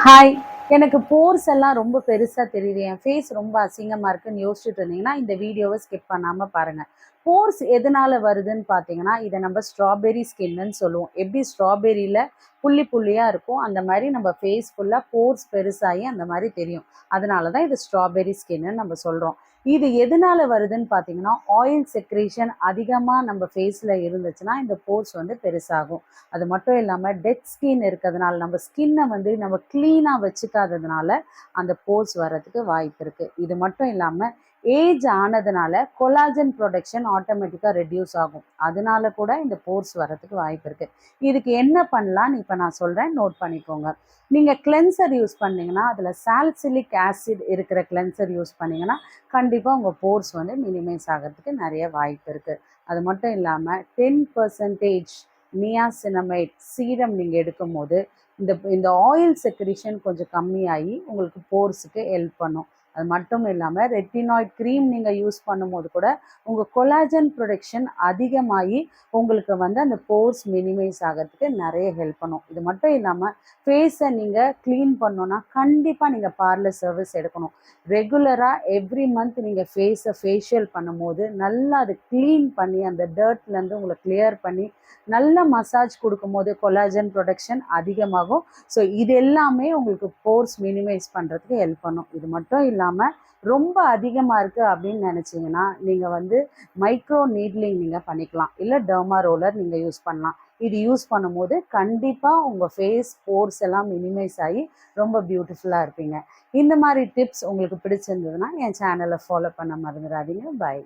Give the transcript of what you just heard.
Hi. எனக்கு force எல்லாம் ரொம்ப பெருசா தெரியுது. என் ஃபேஸ் ரொம்ப அசிங்கமா இருக்குன்னு யோசிச்சுட்டு இருந்தீங்கன்னா, இந்த வீடியோவ ஸ்கிப் பண்ணாம பாருங்க. போர்ஸ் எதனால வருதுன்னு பார்த்தீங்கன்னா, இத நம்ம ஸ்ட்ராபெர்ரி ஸ்கின்னுன்னு சொல்லுவோம். எப்படி ஸ்ட்ராபெர்ரியில புள்ளி புள்ளியா இருக்கும், அந்த மாரி நம்ம ஃபேஸ் ஃபுல்லா போர்ஸ் பெருசாகி அந்த மாரி தெரியும். அதனால தான் இது ஸ்ட்ராபெர்ரி ஸ்கின்னுன்னு நம்ம சொல்றோம். இது எதனால வருதுன்னு பார்த்தீங்கன்னா, ஆயில் செக்ரீஷன் அதிகமா நம்ம ஃபேஸ்ல இருந்துச்சுன்னா, இந்த போர்ஸ் வந்து பெருசாகும். அது மட்டும் இல்லாம டெட் ஸ்கின் இருக்கிறதுனால, நம்ம ஸ்கின்ன வந்து நம்ம கிளீனா வச்சுக்காததுனால, அந்த போர்ஸ் வர்றதுக்கு வாய்ப்பு இருக்கு. இது மட்டும் இல்லாம ஏஜ் ஆனதுனால கொலாஜன் ப்ரொடக்ஷன் ஆட்டோமேட்டிக்கா ரெட்யூஸ் ஆகும். அதனால கூட இந்த போர்ஸ் வர்றதுக்கு வாய்ப்பு இருக்கு. இதுக்கு என்ன பண்ணலான்னு இப்ப நான் சொல்றேன், நோட் பண்ணிக்கோங்க. நீங்க கிளென்சர் யூஸ் பண்ணீங்கன்னா, அதுல சாலிசிலிக் ஆசிட் இருக்கிற கிளென்சர் யூஸ் பண்ணீங்கன்னா, கண்டிப்பா உங்க போர்ஸ் வந்து மினிமைஸ் ஆகறதுக்கு நெறைய வாய்ப்பு இருக்கு. அது மட்டும் இல்லாம 10% நியாசினமைட் சீரம் நீங்க எடுக்கும்போது, இந்த இந்த ஆயில் செக்ரீஷன் கொஞ்சம் கம்மியாகி உங்களுக்கு போர்ஸுக்கு ஹெல்ப் பண்ணும். அது மட்டும் இல்லாம ரெட்டினாய்ட் கிரீம் நீங்க யூஸ் பண்ணும்போது கூட, உங்க கொலாஜன் ப்ரொடக்ஷன் அதிகமாகி, உங்களுக்கு வந்து அந்த போர்ஸ் மினிமைஸ் ஆகறதுக்கு நெறைய ஹெல்ப் பண்ணும். இது மட்டும் இல்லாம ஃபேஸை நீங்க கிளீன் பண்ணணும்னா, கண்டிப்பா நீங்க பார்லர் சர்வீஸ் எடுக்கணும். ரெகுலரா எவ்ரி மந்த் நீங்க ஃபேஸை ஃபேஷியல் பண்ணும்போது, நல்லா அது கிளீன் பண்ணி, அந்த டர்ட்லேருந்து உங்கள கிளியர் பண்ணி, நல்ல மசாஜ் கொடுக்கும்போது கொலாஜன் ப்ரொடக்ஷன் அதிகமாகும். ஸோ இது எல்லாமே உங்களுக்கு போர்ஸ் மினிமைஸ் பண்ணுறதுக்கு ஹெல்ப் பண்ணும். இது மட்டும் இல்லாமல் ரொம்ப அதிகமாக இருக்குது அப்படின்னு நினச்சிங்கன்னா, நீங்கள் வந்து மைக்ரோ நீட்லிங் நீங்கள் பண்ணிக்கலாம், இல்லை டெர்மா ரோலர் நீங்கள் யூஸ் பண்ணலாம். இது யூஸ் பண்ணும்போது கண்டிப்பாக உங்கள் ஃபேஸ் போர்ஸ் எல்லாம் மினிமைஸ் ஆகி ரொம்ப பியூட்டிஃபுல்லாக இருப்பீங்க. இந்த மாதிரி டிப்ஸ் உங்களுக்கு பிடிச்சிருந்ததுன்னா என் சேனலை ஃபாலோ பண்ண மறந்துடாதீங்க. பை.